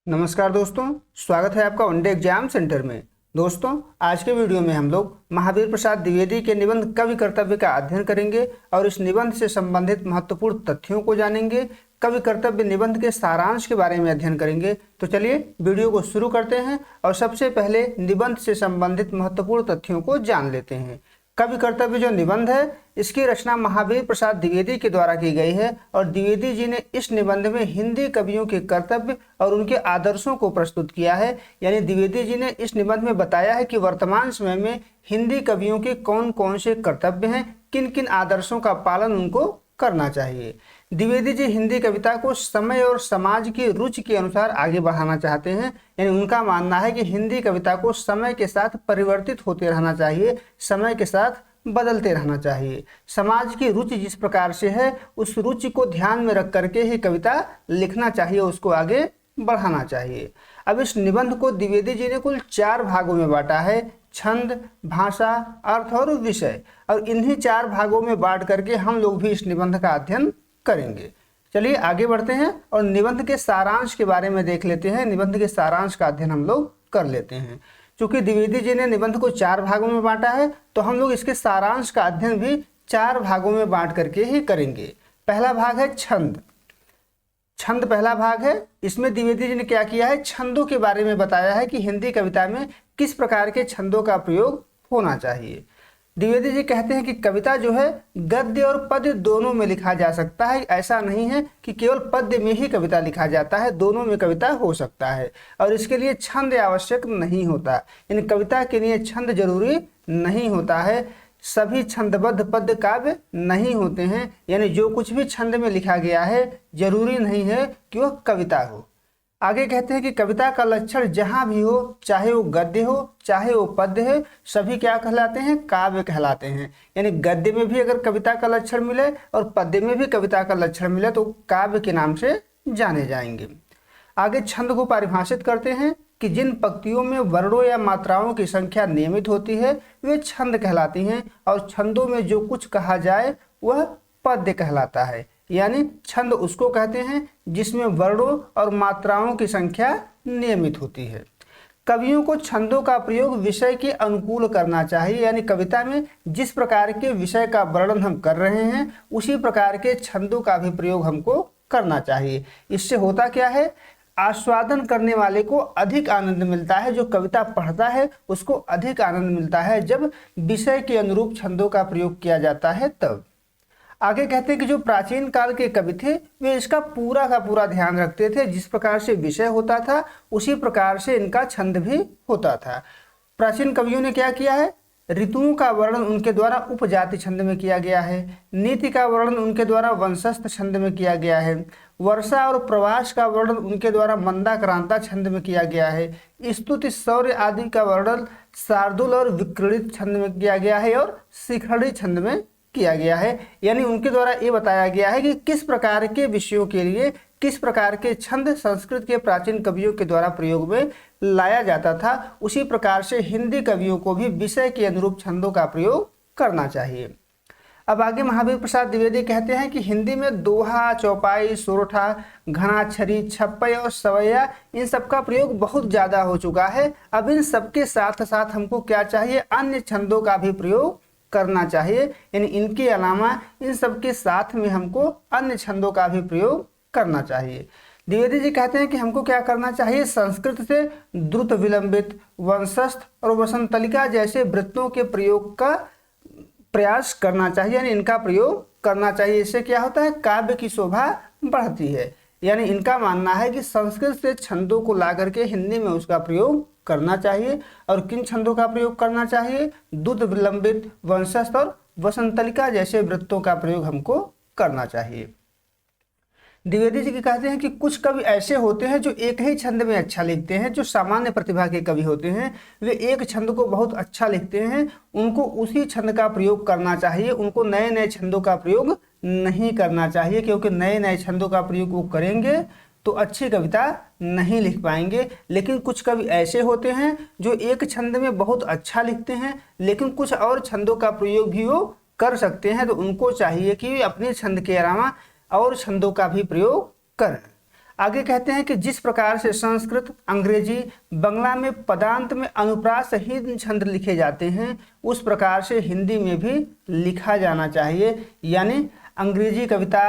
नमस्कार दोस्तों, स्वागत है आपका वनडे एग्जाम सेंटर में। दोस्तों, आज के वीडियो में हम लोग महावीर प्रसाद द्विवेदी के निबंध कवि कर्तव्य का अध्ययन करेंगे और इस निबंध से संबंधित महत्वपूर्ण तथ्यों को जानेंगे। कवि कर्तव्य निबंध के सारांश के बारे में अध्ययन करेंगे। तो चलिए वीडियो को शुरू करते हैं और सबसे पहले निबंध से संबंधित महत्वपूर्ण तथ्यों को जान लेते हैं। कवि कर्तव्य जो निबंध है, इसकी रचना महावीर प्रसाद द्विवेदी के द्वारा की गई है और द्विवेदी जी ने इस निबंध में हिंदी कवियों के कर्तव्य और उनके आदर्शों को प्रस्तुत किया है। यानी द्विवेदी जी ने इस निबंध में बताया है कि वर्तमान समय में हिंदी कवियों के कौन कौन से कर्तव्य हैं, किन किन आदर्शों का पालन उनको करना चाहिए। द्विवेदी जी हिंदी कविता को समय और समाज की रुचि के अनुसार आगे बढ़ाना चाहते हैं। यानी उनका मानना है कि हिंदी कविता को समय के साथ परिवर्तित होते रहना चाहिए, समय के साथ बदलते रहना चाहिए। समाज की रुचि जिस प्रकार से है, उस रुचि को ध्यान में रख करके ही कविता लिखना चाहिए, उसको आगे बढ़ाना चाहिए। अब इस निबंध को द्विवेदी जी ने कुल 4 भागों में बांटा है: छंद, भाषा, अर्थ और विषय। और इन्हीं 4 भागों में बांट करके हम लोग भी इस निबंध का अध्ययन करेंगे। चलिए आगे बढ़ते हैं और निबंध के सारांश के बारे में देख लेते हैं। निबंध के सारांश का अध्ययन हम लोग कर लेते हैं। चूंकि द्विवेदी जी ने निबंध को 4 भागों में बांटा है, तो हम लोग इसके सारांश का अध्ययन भी 4 भागों में बांट करके ही करेंगे। पहला भाग है छंद। छंद पहला भाग है। इसमें द्विवेदी जी ने क्या किया है, छंदों के बारे में बताया है कि हिंदी कविता में किस प्रकार के छंदों का प्रयोग होना चाहिए। द्विवेदी जी कहते हैं कि कविता जो है गद्य और पद्य दोनों में लिखा जा सकता है। ऐसा नहीं है कि केवल पद्य में ही कविता लिखा जाता है, दोनों में कविता हो सकता है। और इसके लिए छंद आवश्यक नहीं होता, यानी कविता के लिए छंद जरूरी नहीं होता है। सभी छंदबद्ध पद्य काव्य नहीं होते हैं, यानी जो कुछ भी छंद में लिखा गया है जरूरी नहीं है कि वह कविता हो। आगे कहते हैं कि कविता का लक्षण जहां भी हो, चाहे वो गद्य हो चाहे वो पद्य है, सभी क्या कहलाते हैं, काव्य कहलाते हैं। यानी गद्य में भी अगर कविता का लक्षण मिले और पद्य में भी कविता का लक्षण मिले तो काव्य के नाम से जाने जाएंगे। आगे छंद को परिभाषित करते हैं कि जिन पंक्तियों में वर्णों या मात्राओं की संख्या नियमित होती है वे छंद कहलाती हैं, और छंदों में जो कुछ कहा जाए वह पद्य कहलाता है। यानी छंद उसको कहते हैं जिसमें वर्णों और मात्राओं की संख्या नियमित होती है। कवियों को छंदों का प्रयोग विषय के अनुकूल करना चाहिए। यानी कविता में जिस प्रकार के विषय का वर्णन हम कर रहे हैं उसी प्रकार के छंदों का भी प्रयोग हमको करना चाहिए। इससे होता क्या है, आस्वादन करने वाले को अधिक आनंद मिलता है। जो कविता पढ़ता है उसको अधिक आनंद मिलता है जब विषय के अनुरूप छंदों का प्रयोग किया जाता है तब। आगे कहते हैं कि जो प्राचीन काल के कवि थे वे इसका पूरा का पूरा ध्यान रखते थे। जिस प्रकार से विषय होता था उसी प्रकार से इनका छंद भी होता था। प्राचीन कवियों ने क्या किया है, ऋतुओं का वर्णन उनके द्वारा उपजाति छंद में किया गया है। नीति का वर्णन उनके द्वारा वंशस्थ छंद में किया गया है। वर्षा और प्रवास का वर्णन उनके द्वारा मंदाक्रांता छंद में किया गया है। स्तुति, शौर्य आदि का वर्णन शार्दुल और विक्रीडित छंद में किया गया है और शिखंडी छंद में किया गया है। यानी उनके द्वारा ये बताया गया है कि किस प्रकार के विषयों के लिए किस प्रकार के छंद संस्कृत के प्राचीन कवियों के द्वारा प्रयोग में लाया जाता था, उसी प्रकार से हिंदी कवियों को भी विषय के अनुरूप छंदों का प्रयोग करना चाहिए। अब आगे महावीर प्रसाद द्विवेदी कहते हैं कि हिंदी में दोहा, चौपाई, सोरठा, घनाक्षरी, छप्पई और सवैया, इन सब का प्रयोग बहुत ज़्यादा हो चुका है। अब इन सबके साथ साथ हमको क्या चाहिए, अन्य छंदों का भी प्रयोग करना चाहिए। यानी इनके अलावा इन सब के साथ में हमको अन्य छंदों का भी प्रयोग करना चाहिए। द्विवेदी जी कहते हैं कि हमको क्या करना चाहिए, संस्कृत से द्रुत, विलंबित, वंशस्थ और वसंतलिका जैसे वृत्तों के प्रयोग का प्रयास करना चाहिए। यानी इनका प्रयोग करना चाहिए। इससे क्या होता है, काव्य की शोभा बढ़ती है। यानी इनका मानना है कि संस्कृत से छंदों को ला करके हिंदी में उसका प्रयोग करना चाहिए। और किन छंदों का प्रयोग करना चाहिए, द्रुत, विलंबित, वंशस्थ और वसंतलिका जैसे वृत्तों का प्रयोग हमको करना चाहिए। द्विवेदी जी कहते हैं कि कुछ कवि ऐसे होते हैं जो एक ही छंद में अच्छा लिखते हैं। जो सामान्य प्रतिभा के कवि होते हैं वे एक छंद को बहुत अच्छा लिखते हैं, उनको उसी छंद का प्रयोग करना चाहिए। उनको नए नए छंदों का प्रयोग नहीं करना चाहिए, क्योंकि नए नए छंदों का प्रयोग वो करेंगे तो अच्छी कविता नहीं लिख पाएंगे। लेकिन कुछ कवि ऐसे होते हैं जो एक छंद में बहुत अच्छा लिखते हैं लेकिन कुछ और छंदों का प्रयोग भी वो कर सकते हैं। तो उनको चाहिए कि अपने छंद के अलावा और छंदों का भी प्रयोग करें। आगे कहते हैं कि जिस प्रकार से संस्कृत, अंग्रेजी, बंगला में पदांत में अनुप्रासहीन छंद लिखे जाते हैं, उस प्रकार से हिंदी में भी लिखा जाना चाहिए। यानी अंग्रेजी कविता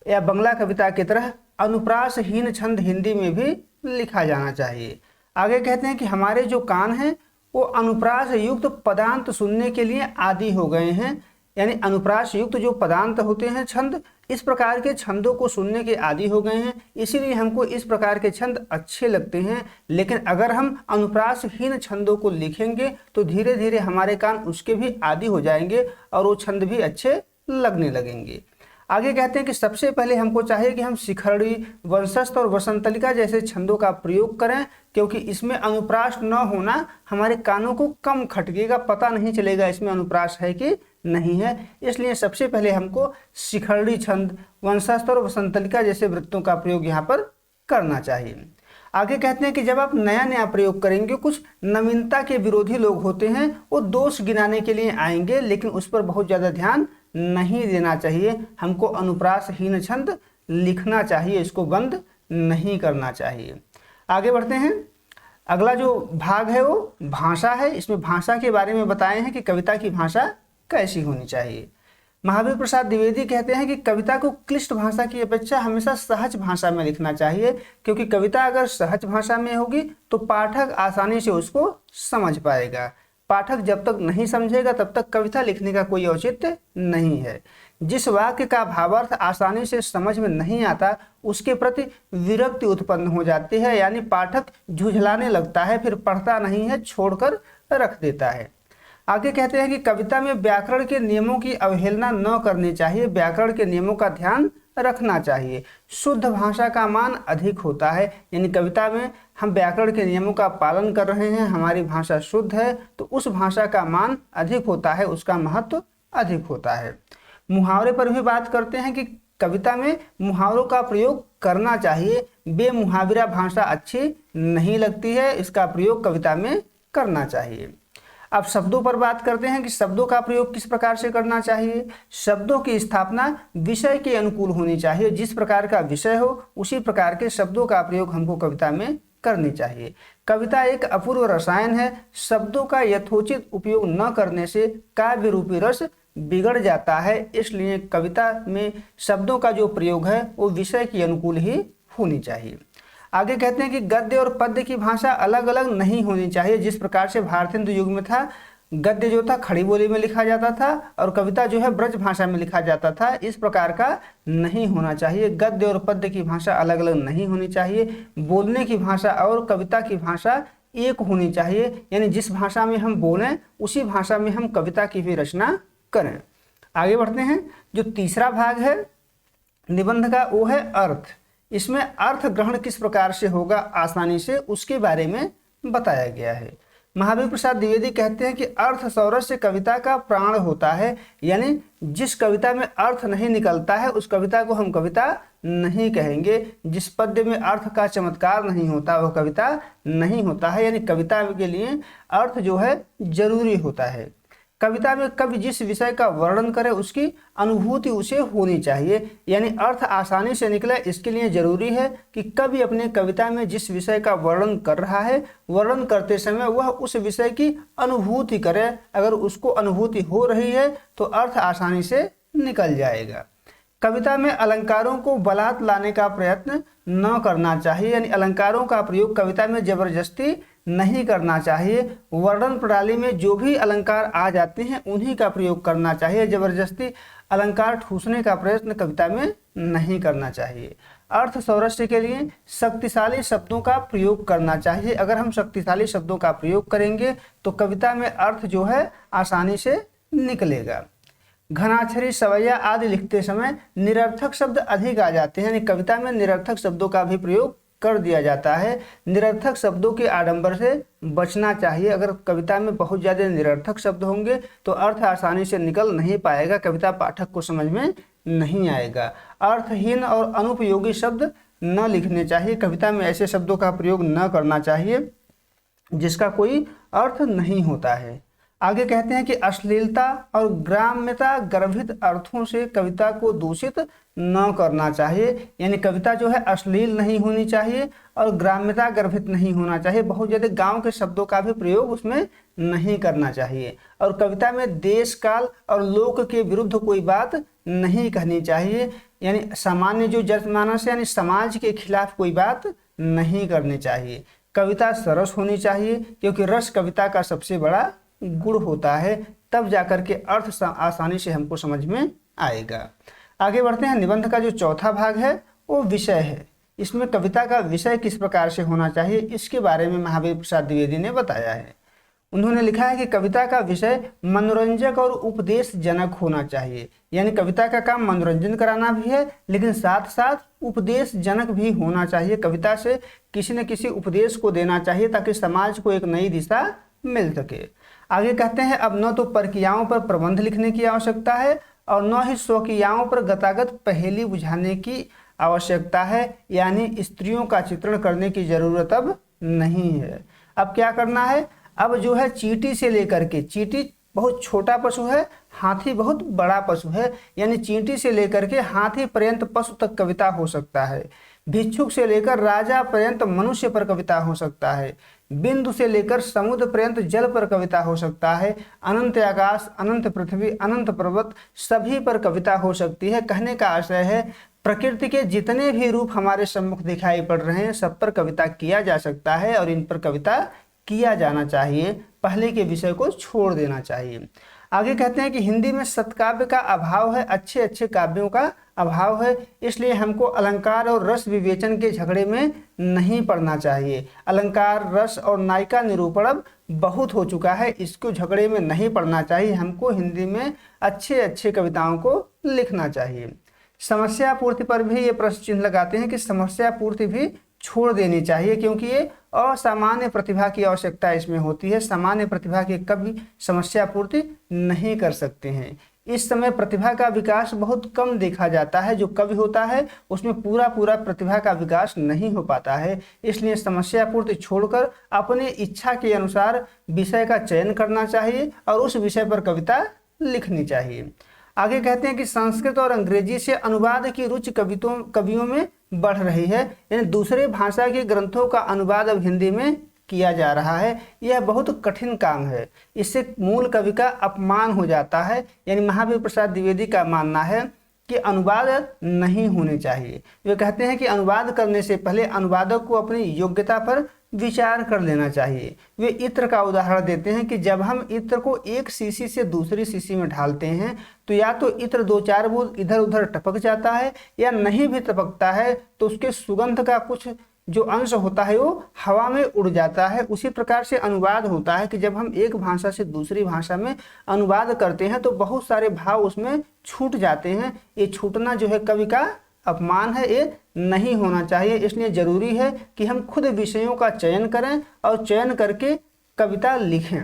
या बंगला कविता की तरह अनुप्रासहीन छंद हिंदी में भी लिखा जाना चाहिए। आगे कहते हैं कि हमारे जो कान हैं वो अनुप्रास युक्त पदांत सुनने के लिए आदी हो गए हैं। यानी अनुप्रास युक्त जो पदांत होते हैं छंद, इस प्रकार के छंदों को सुनने के आदी हो गए हैं, इसीलिए हमको इस प्रकार के छंद अच्छे लगते हैं। लेकिन अगर हम अनुप्रासहीन छंदों को लिखेंगे तो धीरे धीरे हमारे कान उसके भी आदी हो जाएंगे और वो छंद भी अच्छे लगने लगेंगे। आगे कहते हैं कि सबसे पहले हमको चाहिए कि हम शिखरड़ी, वंशस्थ और वसंतलिका जैसे छंदों का प्रयोग करें, क्योंकि इसमें अनुप्रास न होना हमारे कानों को कम खटकेगा, पता नहीं चलेगा इसमें अनुप्रास है कि नहीं है। इसलिए सबसे पहले हमको शिखरड़ी छंद, वंशस्थ और वसंतलिका जैसे वृत्तों का प्रयोग यहाँ पर करना चाहिए। आगे कहते हैं कि जब आप नया नया प्रयोग करेंगे, कुछ नवीनता के विरोधी लोग होते हैं, वो दोष गिनाने के लिए आएंगे, लेकिन उस पर बहुत ज़्यादा ध्यान नहीं देना चाहिए। हमको अनुप्रासहीन छंद लिखना चाहिए, इसको बंद नहीं करना चाहिए। आगे बढ़ते हैं। अगला जो भाग है वो भाषा है। इसमें भाषा के बारे में बताए हैं कि कविता की भाषा कैसी होनी चाहिए। महावीर प्रसाद द्विवेदी कहते हैं कि कविता को क्लिष्ट भाषा की अपेक्षा हमेशा सहज भाषा में लिखना चाहिए, क्योंकि कविता अगर सहज भाषा में होगी तो पाठक आसानी से उसको समझ पाएगा। पाठक जब तक नहीं समझेगा तब तक कविता लिखने का कोई औचित्य नहीं है। जिस वाक्य का भावार्थ आसानी से समझ में नहीं आता उसके प्रति विरक्ति उत्पन्न हो जाती है, यानी पाठक झुझलाने लगता है, फिर पढ़ता नहीं है, छोड़कर रख देता है। आगे कहते हैं कि कविता में व्याकरण के नियमों की अवहेलना न करनी चाहिए, व्याकरण के नियमों का ध्यान रखना चाहिए। शुद्ध भाषा का मान अधिक होता है, यानी कविता में हम व्याकरण के नियमों का पालन कर रहे हैं, हमारी भाषा शुद्ध है, तो उस भाषा का मान अधिक होता है, उसका महत्व अधिक होता है। मुहावरे पर भी बात करते हैं कि कविता में मुहावरों का प्रयोग करना चाहिए। बेमुहावरा भाषा अच्छी नहीं लगती है, इसका प्रयोग कविता में करना चाहिए। अब शब्दों पर बात करते हैं कि शब्दों का प्रयोग किस प्रकार से करना चाहिए। शब्दों की स्थापना विषय के अनुकूल होनी चाहिए, जिस प्रकार का विषय हो उसी प्रकार के शब्दों का प्रयोग हमको कविता में करनी चाहिए। कविता एक अपूर्व रसायन है, शब्दों का यथोचित उपयोग न करने से काव्य रूपी रस बिगड़ जाता है, इसलिए कविता में शब्दों का जो प्रयोग है वो विषय के अनुकूल ही होनी चाहिए। आगे कहते हैं कि गद्य और पद्य की भाषा अलग अलग नहीं होनी चाहिए। जिस प्रकार से भारतेंदु युग में था, गद्य जो था खड़ी बोली में लिखा जाता था और कविता जो है ब्रज भाषा में लिखा जाता था, इस प्रकार का नहीं होना चाहिए। गद्य और पद्य की भाषा अलग अलग नहीं होनी चाहिए। बोलने की भाषा और कविता की भाषा एक होनी चाहिए, यानी जिस भाषा में हम बोलें उसी भाषा में हम कविता की भी रचना करें। आगे बढ़ते हैं। जो तीसरा भाग है निबंध का वो है अर्थ। इसमें अर्थ ग्रहण किस प्रकार से होगा आसानी से, उसके बारे में बताया गया है। महावीर प्रसाद द्विवेदी कहते हैं कि अर्थ सौरस्य कविता का प्राण होता है, यानी जिस कविता में अर्थ नहीं निकलता है उस कविता को हम कविता नहीं कहेंगे। जिस पद्य में अर्थ का चमत्कार नहीं होता वह कविता नहीं होता है, यानी कविता के लिए अर्थ जो है जरूरी होता है। कविता में कवि जिस विषय का वर्णन करे उसकी अनुभूति उसे होनी चाहिए, यानी अर्थ आसानी से निकले इसके लिए जरूरी है कि कवि अपने कविता में जिस विषय का वर्णन कर रहा है, वर्णन करते समय वह उस विषय की अनुभूति करे। अगर उसको अनुभूति हो रही है तो अर्थ आसानी से निकल जाएगा। कविता में अलंकारों को बलात् लाने का प्रयत्न न करना चाहिए, यानी अलंकारों का प्रयोग कविता में जबरदस्ती नहीं करना चाहिए। वर्णन प्रणाली में जो भी अलंकार आ जाते हैं उन्हीं का प्रयोग करना चाहिए। जबरदस्ती अलंकार ठूसने का प्रयत्न कविता में नहीं करना चाहिए। अर्थ सौरस्य के लिए शक्तिशाली शब्दों का प्रयोग करना चाहिए। अगर हम शक्तिशाली शब्दों का प्रयोग करेंगे तो कविता में अर्थ जो है आसानी से निकलेगा। घनाक्षरी, सवैया आदि लिखते समय निरर्थक शब्द अधिक आ जाते हैं, यानी कविता में निरर्थक शब्दों का भी प्रयोग कर दिया जाता है। निरर्थक शब्दों के आडंबर से बचना चाहिए। अगर कविता में बहुत ज़्यादा निरर्थक शब्द होंगे तो अर्थ आसानी से निकल नहीं पाएगा, कविता पाठक को समझ में नहीं आएगा। अर्थहीन और अनुपयोगी शब्द न लिखने चाहिए। कविता में ऐसे शब्दों का प्रयोग न करना चाहिए जिसका कोई अर्थ नहीं होता है। आगे कहते हैं कि अश्लीलता और ग्राम्यता गर्भित अर्थों से कविता को दूषित न करना चाहिए। यानी कविता जो है अश्लील नहीं होनी चाहिए और ग्राम्यता गर्भित नहीं होना चाहिए। बहुत ज़्यादा गांव के शब्दों का भी प्रयोग उसमें नहीं करना चाहिए। और कविता में देश काल और लोक के विरुद्ध कोई बात नहीं कहनी चाहिए। यानी सामान्य जो जनमानस यानी समाज के खिलाफ कोई बात नहीं करनी चाहिए। कविता सरस होनी चाहिए, क्योंकि रस कविता का सबसे बड़ा गुण होता है। तब जाकर के अर्थ आसानी से हमको समझ में आएगा। आगे बढ़ते हैं। निबंध का जो चौथा भाग है वो विषय है। इसमें कविता का विषय किस प्रकार से होना चाहिए, इसके बारे में महावीर प्रसाद द्विवेदी ने बताया है। उन्होंने लिखा है कि कविता का विषय मनोरंजक और उपदेश जनक होना चाहिए। यानी कविता का काम मनोरंजन कराना भी है, लेकिन साथ साथ उपदेश जनक भी होना चाहिए। कविता से किसी न किसी उपदेश को देना चाहिए ताकि समाज को एक नई दिशा मिल सके। आगे कहते हैं, अब न तो परकियाओं पर प्रबंध लिखने की आवश्यकता है और न ही स्वकीयाओं पर गतागत पहेली बुझाने की आवश्यकता है। यानी स्त्रियों का चित्रण करने की जरूरत अब नहीं है। अब क्या करना है, अब जो है चींटी से लेकर के, चींटी बहुत छोटा पशु है, हाथी बहुत बड़ा पशु है। यानी चींटी से लेकर के हाथी पर्यंत पशु तक कविता हो सकता है। भिक्षुक से लेकर राजा पर्यंत मनुष्य पर कविता हो सकता है। बिंदु से लेकर समुद्र पर्यंत जल पर कविता हो सकता है। अनंत आकाश, अनंत पृथ्वी, अनंत पर्वत सभी पर कविता हो सकती है। कहने का आशय है प्रकृति के जितने भी रूप हमारे सम्मुख दिखाई पड़ रहे हैं सब पर कविता किया जा सकता है और इन पर कविता किया जाना चाहिए। पहले के विषय को छोड़ देना चाहिए। आगे कहते हैं कि हिंदी में सत्काव्य का अभाव है, अच्छे अच्छे काव्यों का अभाव है। इसलिए हमको अलंकार और रस विवेचन के झगड़े में नहीं पड़ना चाहिए। अलंकार, रस और नायिका निरूपण अब बहुत हो चुका है, इसको झगड़े में नहीं पड़ना चाहिए। हमको हिंदी में अच्छे अच्छे कविताओं को लिखना चाहिए। समस्या पूर्ति पर भी ये प्रश्न चिन्ह लगाते हैं कि समस्या पूर्ति भी छोड़ देनी चाहिए, क्योंकि ये असामान्य प्रतिभा की आवश्यकता इसमें होती है। सामान्य प्रतिभा के कवि समस्या पूर्ति नहीं कर सकते हैं। इस समय प्रतिभा का विकास बहुत कम देखा जाता है। जो कवि होता है उसमें पूरा प्रतिभा का विकास नहीं हो पाता है। इसलिए समस्या पूर्ति छोड़कर अपने इच्छा के अनुसार विषय का चयन करना चाहिए और उस विषय पर कविता लिखनी चाहिए। आगे कहते हैं कि संस्कृत और अंग्रेजी से अनुवाद की रुचि कवियों में बढ़ रही है। यानी दूसरे भाषा के ग्रंथों का अनुवाद अब हिंदी में किया जा रहा है। यह बहुत कठिन काम है, इससे मूल कवि का अपमान हो जाता है। यानी महावीर प्रसाद द्विवेदी का मानना है कि अनुवाद नहीं होने चाहिए। वे कहते हैं कि अनुवाद करने से पहले अनुवादक को अपनी योग्यता पर विचार कर लेना चाहिए। वे इत्र का उदाहरण देते हैं कि जब हम इत्र को एक शीशी से दूसरी शीशी में ढालते हैं तो या तो इत्र 2-4 बूंद इधर उधर टपक जाता है या नहीं भी टपकता है तो उसके सुगंध का कुछ जो अंश होता है वो हवा में उड़ जाता है। उसी प्रकार से अनुवाद होता है कि जब हम एक भाषा से दूसरी भाषा में अनुवाद करते हैं तो बहुत सारे भाव उसमें छूट जाते हैं। ये छूटना जो है कवि का अपमान है, ये नहीं होना चाहिए। इसलिए जरूरी है कि हम खुद विषयों का चयन करें और चयन करके कविता लिखें।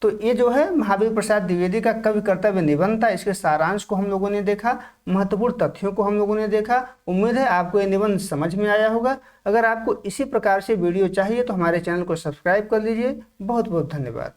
तो ये जो है महावीर प्रसाद द्विवेदी का कवि कर्तव्य निबंध था। इसके सारांश को हम लोगों ने देखा, महत्वपूर्ण तथ्यों को हम लोगों ने देखा। उम्मीद है आपको ये निबंध समझ में आया होगा। अगर आपको इसी प्रकार से वीडियो चाहिए तो हमारे चैनल को सब्सक्राइब कर लीजिए। बहुत बहुत धन्यवाद।